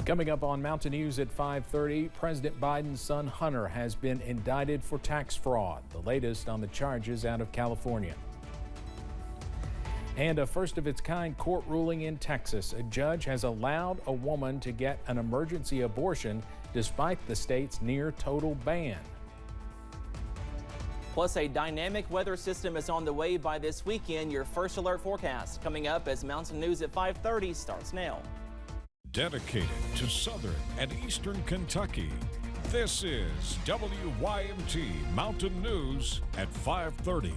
Coming up on Mountain News at 5:30, President Biden's son Hunter has been indicted for tax fraud. The latest on the charges out of California. And a first-of-its-kind court ruling in Texas. A judge has allowed a woman to get an emergency abortion despite the state's near-total ban. Plus, a dynamic weather system is on the way by this weekend. Your first alert forecast coming up as Mountain News at 5:30 starts now. Dedicated to southern and eastern Kentucky, this is WYMT Mountain News at 5:30.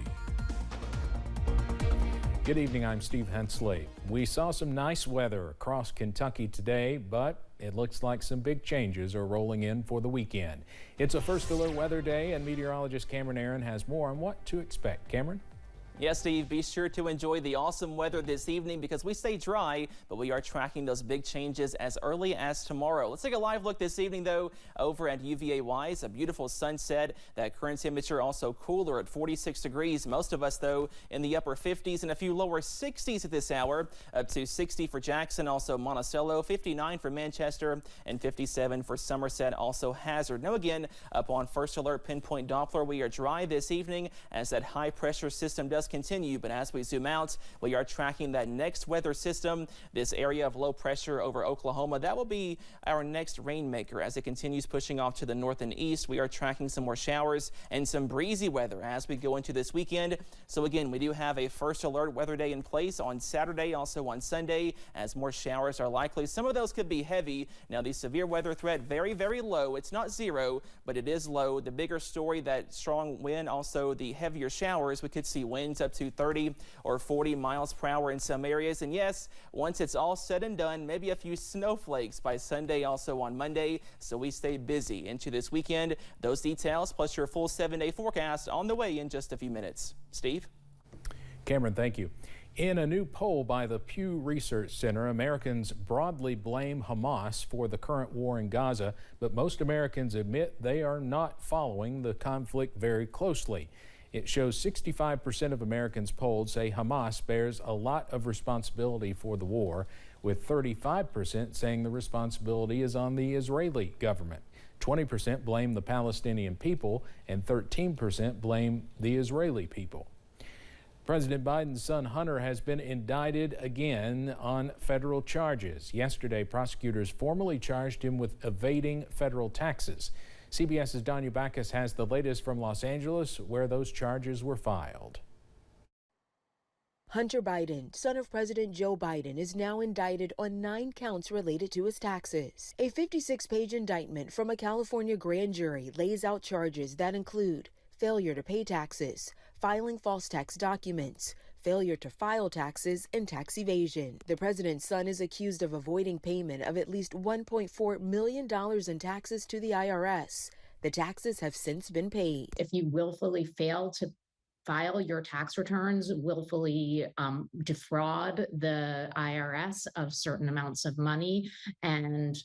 Good evening, I'm Steve Hensley. We saw some nice weather across Kentucky today, but it looks like some big changes are rolling in for the weekend. It's a first alert weather day, and meteorologist Cameron Aaron has more on what to expect. Cameron? Yes, Steve, be sure to enjoy the awesome weather this evening because we stay dry, but we are tracking those big changes as early as tomorrow. Let's take a live look this evening, though, over at UVA-wise. A beautiful sunset. That current temperature also cooler at 46 degrees. Most of us, though, in the upper 50s and a few lower 60s at this hour. Up to 60 for Jackson, also Monticello, 59 for Manchester, and 57 for Somerset, also Hazard. Now again, up on first alert pinpoint Doppler, we are dry this evening as that high pressure system does continue, but as we zoom out, we are tracking that next weather system, this area of low pressure over Oklahoma. That will be our next rainmaker as it continues pushing off to the north and east. We are tracking some more showers and some breezy weather as we go into this weekend. So again, we do have a first alert weather day in place on Saturday, also on Sunday, as more showers are likely. Some of those could be heavy. Now the severe weather threat very, very low. It's not zero, but it is low. The bigger story, that strong wind, also the heavier showers. We could see winds up to 30 or 40 miles per hour in some areas. And yes, once it's all said and done, maybe a few snowflakes by Sunday, also on Monday. So we stay busy into this weekend. Those details plus your full 7-day forecast on the way in just a few minutes. Steve? Cameron, thank you. In a new poll by the Pew Research Center, Americans broadly blame Hamas for the current war in Gaza, but most Americans admit they are not following the conflict very closely. It shows 65% of Americans polled say Hamas bears a lot of responsibility for the war, with 35% saying the responsibility is on the Israeli government. 20% blame the Palestinian people, and 13% blame the Israeli people. President Biden's son Hunter has been indicted again on federal charges. Yesterday, prosecutors formally charged him with evading federal taxes. CBS's Danya Backus has the latest from Los Angeles, where those charges were filed. Hunter Biden, son of President Joe Biden, is now indicted on 9 counts related to his taxes. A 56-page indictment from a California grand jury lays out charges that include failure to pay taxes, filing false tax documents, failure to file taxes, and tax evasion. The president's son is accused of avoiding payment of at least $1.4 million in taxes to the IRS. The taxes have since been paid. If you willfully fail to file your tax returns, willfully defraud the IRS of certain amounts of money, and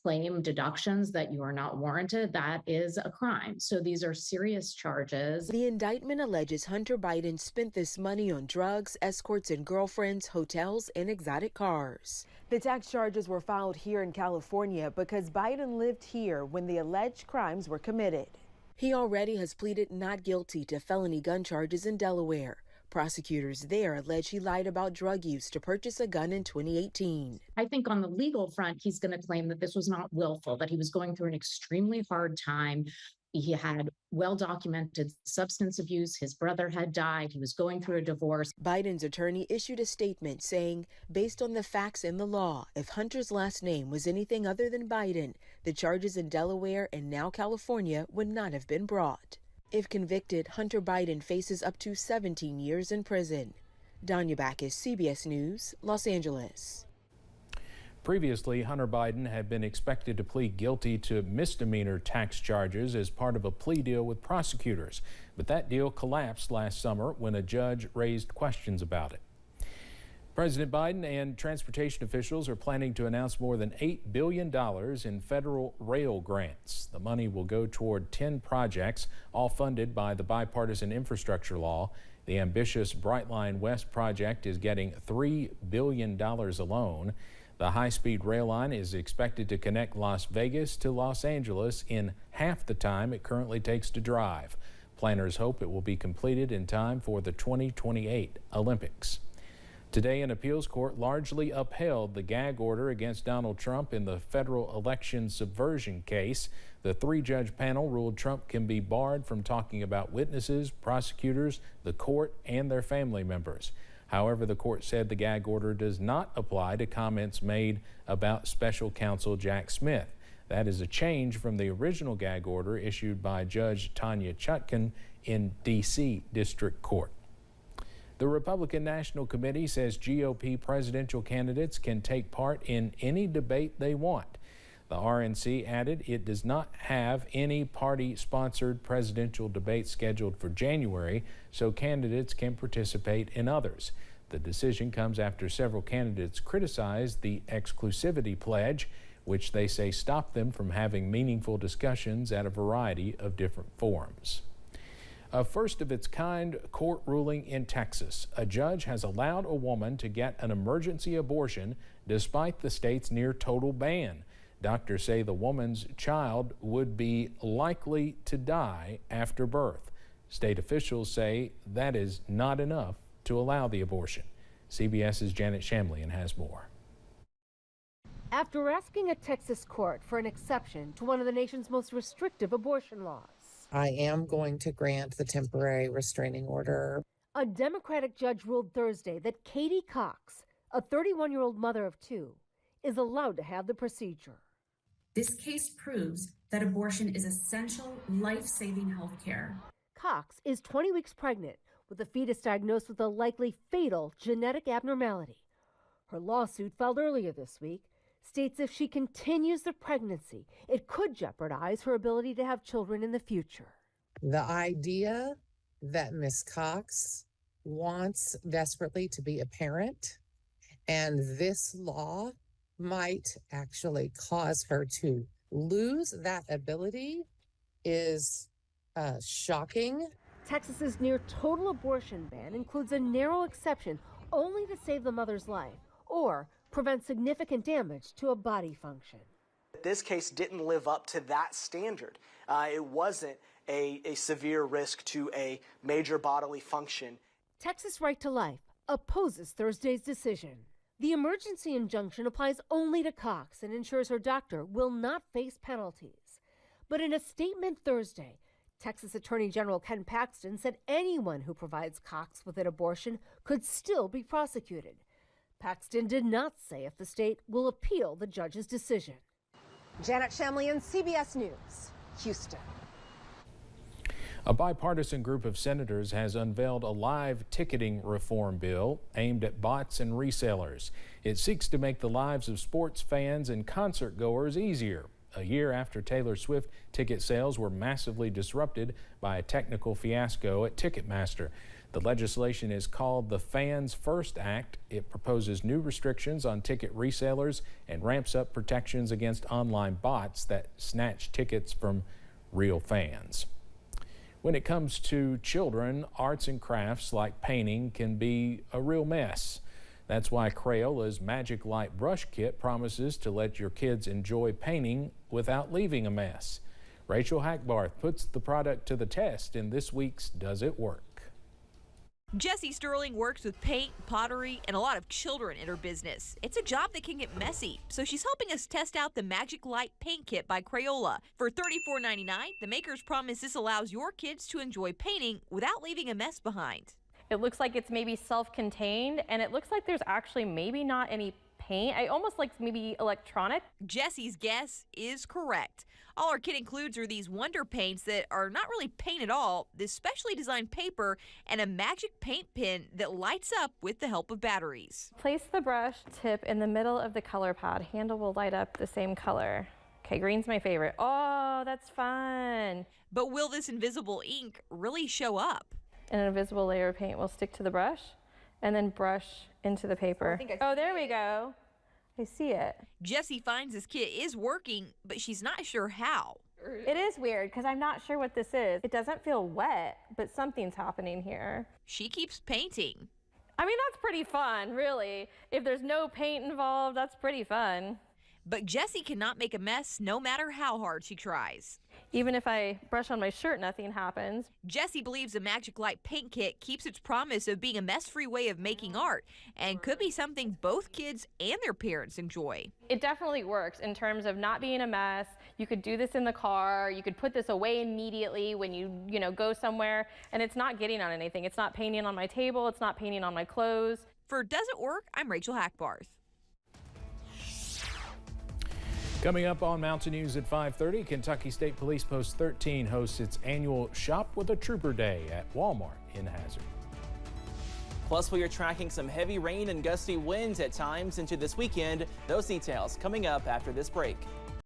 claim deductions that you are not warranted, that is a crime. So these are serious charges. The indictment alleges Hunter Biden spent this money on drugs, escorts and girlfriends, hotels, and exotic cars. The tax charges were filed here in California because Biden lived here when the alleged crimes were committed. He already has pleaded not guilty to felony gun charges in Delaware. Prosecutors there allege he lied about drug use to purchase a gun in 2018. I think on the legal front, he's going to claim that this was not willful, that he was going through an extremely hard time. He had well-documented substance abuse. His brother had died. He was going through a divorce. Biden's attorney issued a statement saying, based on the facts in the law, if Hunter's last name was anything other than Biden, the charges in Delaware and now California would not have been brought. If convicted, Hunter Biden faces up to 17 years in prison. Danya Backus, CBS News, Los Angeles. Previously, Hunter Biden had been expected to plead guilty to misdemeanor tax charges as part of a plea deal with prosecutors, but that deal collapsed last summer when a judge raised questions about it. President Biden and transportation officials are planning to announce more than $8 billion in federal rail grants. The money will go toward 10 projects, all funded by the bipartisan infrastructure law. The ambitious Brightline West project is getting $3 billion alone. The high-speed rail line is expected to connect Las Vegas to Los Angeles in half the time it currently takes to drive. Planners hope it will be completed in time for the 2028 Olympics. Today, an appeals court largely upheld the gag order against Donald Trump in the federal election subversion case. The three-judge panel ruled Trump can be barred from talking about witnesses, prosecutors, the court, and their family members. However, the court said the gag order does not apply to comments made about special counsel Jack Smith. That is a change from the original gag order issued by Judge Tanya Chutkan in D.C. District Court. The Republican National Committee says GOP presidential candidates can take part in any debate they want. The RNC added it does not have any party-sponsored presidential debate scheduled for January, so candidates can participate in others. The decision comes after several candidates criticized the exclusivity pledge, which they say stopped them from having meaningful discussions at a variety of different forums. A first-of-its-kind court ruling in Texas. A judge has allowed a woman to get an emergency abortion despite the state's near-total ban. Doctors say the woman's child would be likely to die after birth. State officials say that is not enough to allow the abortion. CBS's Janet Shamlian has more. After asking a Texas court for an exception to one of the nation's most restrictive abortion laws, I am going to grant the temporary restraining order. a Democratic judge ruled Thursday that Katie Cox, a 31-year-old mother of two, is allowed to have the procedure. This case proves that abortion is essential, life-saving health care. Cox is 20 weeks pregnant with a fetus diagnosed with a likely fatal genetic abnormality. Her lawsuit, filed earlier this week, states if she continues the pregnancy, it could jeopardize her ability to have children in the future. The idea that Miss Cox wants desperately to be a parent, and this law might actually cause her to lose that ability is shocking. Texas's near total abortion ban includes a narrow exception only to save the mother's life or prevent significant damage to a body function. This case didn't live up to that standard. It wasn't a severe risk to a major bodily function. Texas Right to Life opposes Thursday's decision. The emergency injunction applies only to Cox and ensures her doctor will not face penalties. But in a statement Thursday, Texas Attorney General Ken Paxton said anyone who provides Cox with an abortion could still be prosecuted. Paxton did not say if the state will appeal the judge's decision. Janet Shamlian, CBS News, Houston. A bipartisan group of senators has unveiled a live ticketing reform bill aimed at bots and resellers. It seeks to make the lives of sports fans and concert goers easier. A year after Taylor Swift ticket sales were massively disrupted by a technical fiasco at Ticketmaster. The legislation is called the Fans First Act. It proposes new restrictions on ticket resellers and ramps up protections against online bots that snatch tickets from real fans. When it comes to children, arts and crafts like painting can be a real mess. That's why Crayola's Magic Light Brush Kit promises to let your kids enjoy painting without leaving a mess. Rachel Hackbarth puts the product to the test in this week's Does It Work? Jessie Sterling works with paint, pottery, and a lot of children in her business. It's a job that can get messy, so she's helping us test out the Magic Light Paint Kit by Crayola. For $34.99, the makers promise this allows your kids to enjoy painting without leaving a mess behind. It looks like it's maybe self-contained, and it looks like there's actually maybe not any paint. I almost like maybe electronic. Jessie's guess is correct. All our kit includes are these wonder paints that are not really paint at all, this specially designed paper, and a magic paint pen that lights up with the help of batteries. Place the brush tip in the middle of the color pad. Handle will light up the same color. Okay, green's my favorite. Oh, that's fun. But will this invisible ink really show up? An invisible layer of paint will stick to the brush and then brush into the paper. Oh, there we go. I see it. Jessie finds this kit is working, but she's not sure how. It is weird because I'm not sure what this is. It doesn't feel wet, but something's happening here. She keeps painting. I mean, that's pretty fun, really. If there's no paint involved, that's pretty fun. But Jessie cannot make a mess no matter how hard she tries. Even if I brush on my shirt, nothing happens. Jessie believes the Magic Light paint kit keeps its promise of being a mess-free way of making art and could be something both kids and their parents enjoy. It definitely works in terms of not being a mess. You could do this in the car. You could put this away immediately when you go somewhere, and it's not getting on anything. It's not painting on my table. It's not painting on my clothes. For Does It Work? I'm Rachel Hackbarth. Coming up on Mountain News at 5:30, Kentucky State Police Post 13 hosts its annual Shop with a Trooper Day at Walmart in Hazard. Plus, we are tracking some heavy rain and gusty winds at times into this weekend. Those details coming up after this break.